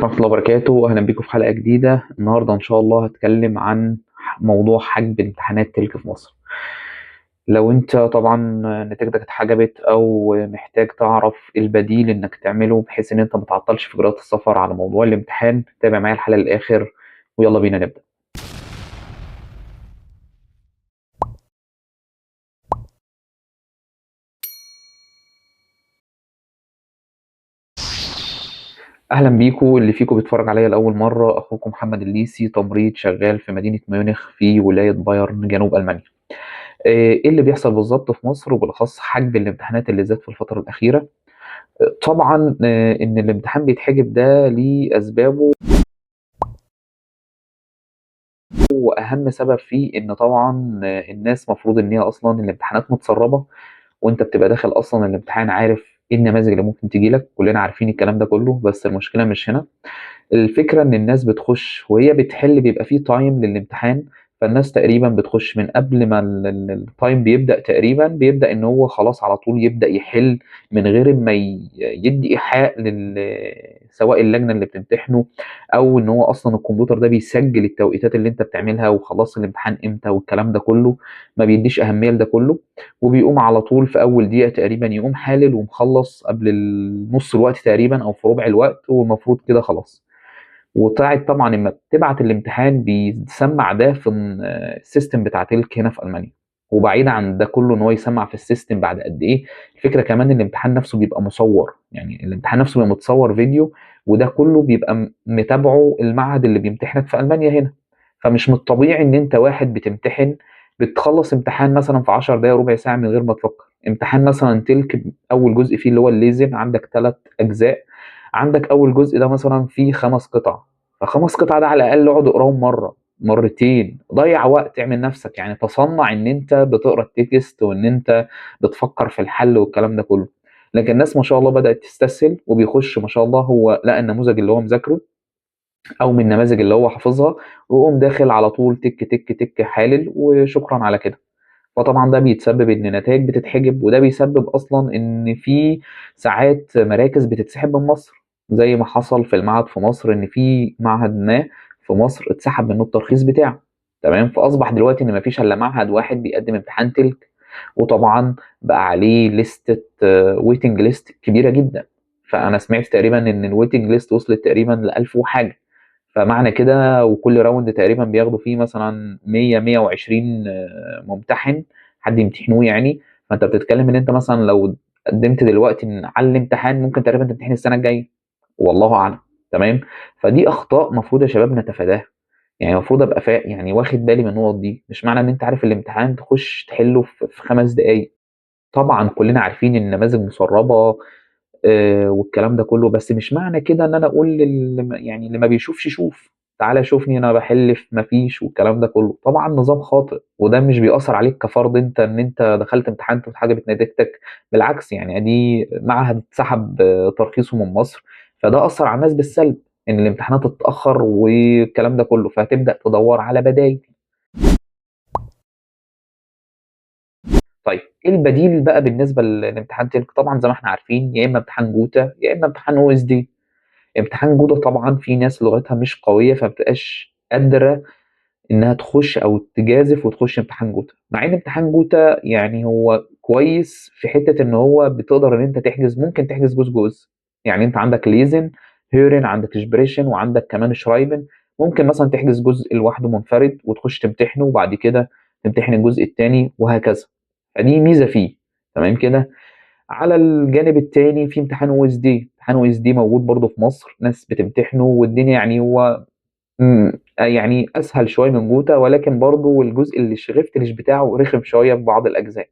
ورحمة الله وبركاته. أهلا بيكم في حلقة جديدة. النهاردة إن شاء الله هتكلم عن موضوع حجب امتحانات تلك في مصر. لو أنت طبعا نتيجتك اتحجبت أو محتاج تعرف البديل إنك تعمله بحيث إن أنت متعطلش في إجراءات السفر على موضوع الامتحان، تابع معايا الحلقة للآخر ويلا بينا نبدأ. أهلا بيكم. اللي فيكم بيتفرج عليا لأول مرة، أخوكم محمد الليسي، تمريض شغال في مدينة ميونخ في ولاية بايرن جنوب ألمانيا. إيه اللي بيحصل بالظبط في مصر وبالأخص حجب الامتحانات اللي زاد في الفترة الأخيرة؟ طبعا إن الامتحان بيتحجب ده ليه أسبابه، وأهم سبب فيه إن طبعا الناس مفروض إن هي أصلا الامتحانات متسربة، وأنت بتبقى داخل أصلا الامتحان عارف إيه النماذج اللي ممكن تجيلك. كلنا عارفين الكلام ده كله، بس المشكلة مش هنا. الفكرة إن الناس بتخش وهي بتحل بيبقى فيه تايم للامتحان، فالناس تقريبا بتخش من قبل ما التايم بيبدأ، تقريبا بيبدأ إن هو خلاص على طول يبدأ يحل من غير ما يدي إيحاء سواء اللجنة اللي بتمتحنه أو إن هو أصلا الكمبيوتر ده بيسجل التوقيتات اللي أنت بتعملها وخلاص الامتحان إمتى والكلام ده كله. ما بيديش أهمية لده كله، وبيقوم على طول في أول دقيقة تقريبا يقوم حالل ومخلص قبل نص الوقت تقريبا أو في ربع الوقت، والمفروض كده خلاص. وطلعت طبعا لما بتبعت الامتحان بيسمع ده في السيستم بتاع تلك هنا في المانيا. وبعيد عن ده كله ان هو يسمع في السيستم بعد قد ايه، الفكره كمان ان الامتحان نفسه بيبقى مصور، يعني الامتحان نفسه بيبقى متصور فيديو، وده كله بيبقى متابعه المعهد اللي بيمتحنك في المانيا هنا. فمش من الطبيعي ان انت واحد بتمتحن بتخلص امتحان مثلا في 10 دقايق ربع ساعه من غير ما تفكر. امتحان مثلا تلك اول جزء فيه اللي هو الليزن عندك 3 اجزاء، عندك اول جزء ده مثلا فيه 5 قطع، فخمس قطع ده على الاقل اقعد اقراهم مره مرتين، ضيع وقت، اعمل نفسك يعني تصنع ان انت بتقرا التكست وان انت بتفكر في الحل والكلام ده كله. لكن الناس ما شاء الله بدات تستسهل وبيخش ما شاء الله هو لقى النموذج اللي هو مذاكره او من النماذج اللي هو حافظها، ويقوم داخل على طول تك تك تك حالل وشكرا على كده. فطبعا ده بيتسبب ان نتائج بتتحجب، وده بيسبب اصلا ان في ساعات مراكز بتتسحب من مصر، زي ما حصل في المعهد في مصر ان في معهد ما في مصر اتسحب منه الترخيص بتاعه. تمام، فاصبح دلوقتي ان مفيش الا معهد واحد بيقدم امتحان تلك، وطبعا بقى عليه لستة ويتنج ليست كبيرة جدا. فانا سمعت تقريبا ان الويتنج ليست وصلت تقريبا ل1000 وحاجة. فمعنى كده وكل راوند تقريبا بياخدوا فيه مثلا 100 120 ممتحن حد يمتحنوه يعني. فانت بتتكلم ان انت مثلا لو قدمت دلوقتي على الامتحان ممكن تقريبا تمتحن السنه الجايه، والله اعلم. تمام. فدي اخطاء المفروض يا شباب نتفاداها. يعني المفروض ابقى يعني واخد بالي من النقط دي. مش معنى ان انت عارف الامتحان تخش تحله في 5 دقايق. طبعا كلنا عارفين ان النماذج مسربه والكلام ده كله، بس مش معنى كده ان انا اقول يعني اللي ما بيشوفش يشوف، تعالى شوفني انا بحل في ما فيش والكلام ده كله. طبعا نظام خاطئ، وده مش بيأثر عليك كفرد انت ان انت دخلت امتحنت واتحجبت نتيجتك. بالعكس، يعني ادي معهد اتسحب ترخيصه من مصر، فده أثر على الناس بالسلب ان الامتحانات تتأخر والكلام ده كله، فهتبدأ تدور على بدائل. طيب ايه البديل بقى بالنسبة للامتحان تلك؟ طبعا زي ما احنا عارفين يا اما امتحان جوتا يا اما امتحان او اس دي. امتحان جودة طبعا في ناس لغتها مش قوية فمبتبقاش قادرة إنها تخش أو تجازف وتخش امتحان جوتا، مع إن امتحان جوتا يعني هو كويس في حتة إن هو بتقدر إن أنت تحجز، ممكن تحجز جزء جزء. يعني أنت عندك ليزن، هيرن، عندك شبريشن، وعندك كمان شرايبن. ممكن مثلا تحجز جزء لوحده منفرد وتخش تمتحنه وبعد كده تمتحن الجزء التاني وهكذا. فدي ميزة فيه. تمام كده. على الجانب التاني في امتحان او اس دي. امتحان او اس دي موجود برضه في مصر، ناس بتمتحنه والدنيا يعني هو يعني اسهل شويه من جوتا، ولكن برضه الجزء اللي الشريفتلش بتاعه رخم شويه في بعض الاجزاء.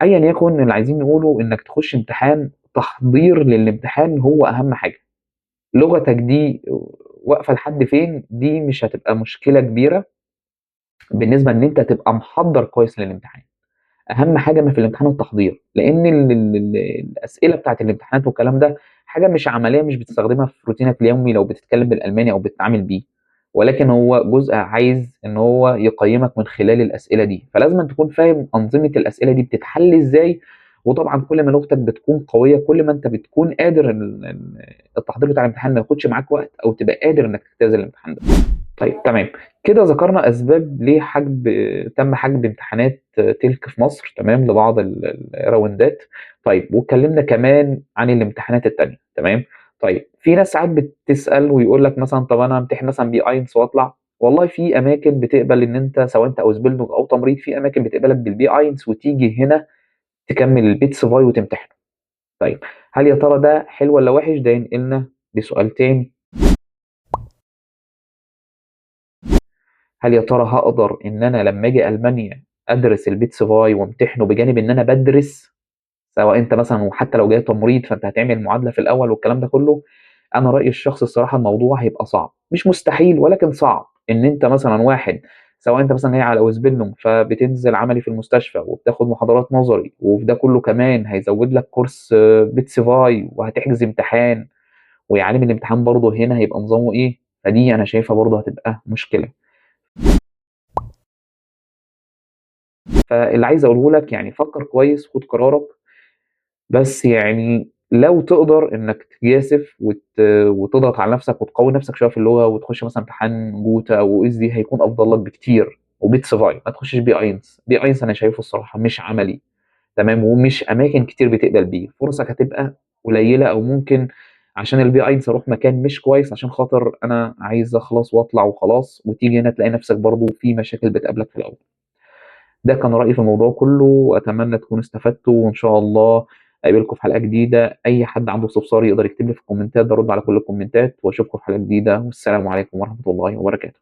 ايا يكن اللي عايزين نقوله انك تخش امتحان، تحضير للامتحان هو اهم حاجه. لغتك دي واقفه لحد فين دي مش هتبقى مشكله كبيره بالنسبه ان انت تبقى محضر كويس للامتحان. اهم حاجه ما في الامتحان التحضير، لان الاسئله بتاعت الامتحانات والكلام ده حاجه مش عمليه، مش بتستخدمها في روتينك اليومي لو بتتكلم بالالماني او بتتعامل بيه، ولكن هو جزء عايز ان هو يقيمك من خلال الاسئله دي. فلازم أن تكون فاهم انظمه الاسئله دي بتتحل ازاي، وطبعًا كل ما لغتك بتكون قوية، كل ما أنت بتكون قادر التحضير بتاع الامتحان ما ياخدش معاك وقت أو تبقى قادر إنك تجتاز الامتحان ده. طيب تمام، كده ذكرنا أسباب ليه تم حجب امتحانات تلك في مصر تمام، لبعض الراوندات. طيب واتكلمنا كمان عن الامتحانات التانية تمام. طيب في ناس ساعات بتسأل ويقول لك مثلًا طب أنا هامتحن مثلًا B1 وأطلع، والله في أماكن بتقبل إن أنت سواء أنت Ausbildung أو تمريض، في أماكن بتقبلك بالB1 وتيجي هنا تكمل الBits-2 وتمتحنه. طيب هل يا ترى ده حلو والّا وحش؟ ده ينقلنا لسؤال تاني، هل يا ترى هاقدر إن أنا لمّا آجي ألمانيا أدرس الBits-2 وأمتحنه بجانب إن أنا بادرس، سواء أنت مثلًا وحتى لو جاي تمريض فأنت هتعمل معادلة في الأول والكلام ده كله. أنا رأيي الشخصي الصراحة الموضوع هيبقى صعب، مش مستحيل ولكن صعب، إن أنت مثلًا واحد سواء أنت مثلًا جاي على Ausbildung فبتنزل عملي في المستشفى وبتاخد محاضرات نظري، وفي ده كله كمان هيزود لك كورس Bits-2 وهتحجز امتحان، ويا عالِم الامتحان برضه هنا هيبقى نظامه إيه، فدي أنا شايفها برضه هتبقى مشكلة. فاللي عايز أقوله لك يعني فكّر كويس، خُد قرارك، بس يعني لو تقدر إنّك تجازف وتضغط على نَفْسك وتقوّي نَفْسك شوية في اللغة وتخُش مثلًا امتحان جوتا أو OSD هيكون أفضل لك بكتير وBits-2 ما تخشّش B1. B1 أنا شايفه الصراحة مش عملي تمام، ومش أماكن كتير بتقبل بيه، فرصك هتبقى قليّلة أو ممكن عشان الB1 أروح مكان مش كويس عشان خاطر أنا عايز أخلص وأطلع وخلاص، وتيجي هنا تلاقي نَفْسك برضه في مشاكل بتقابلك في الأول. ده كان رأيي في الموضوع كله، وأتمنى تكونوا استفدتوا، وإن شاء الله أقابلكم في حلقة جديدة. أي حد عنده استفسار يقدر يكتب لي في الكومنتات، بارُد على كل الكومنتات، وأشوفكم في حلقة جديدة، والسلام عليكم ورحمة الله وبركاته.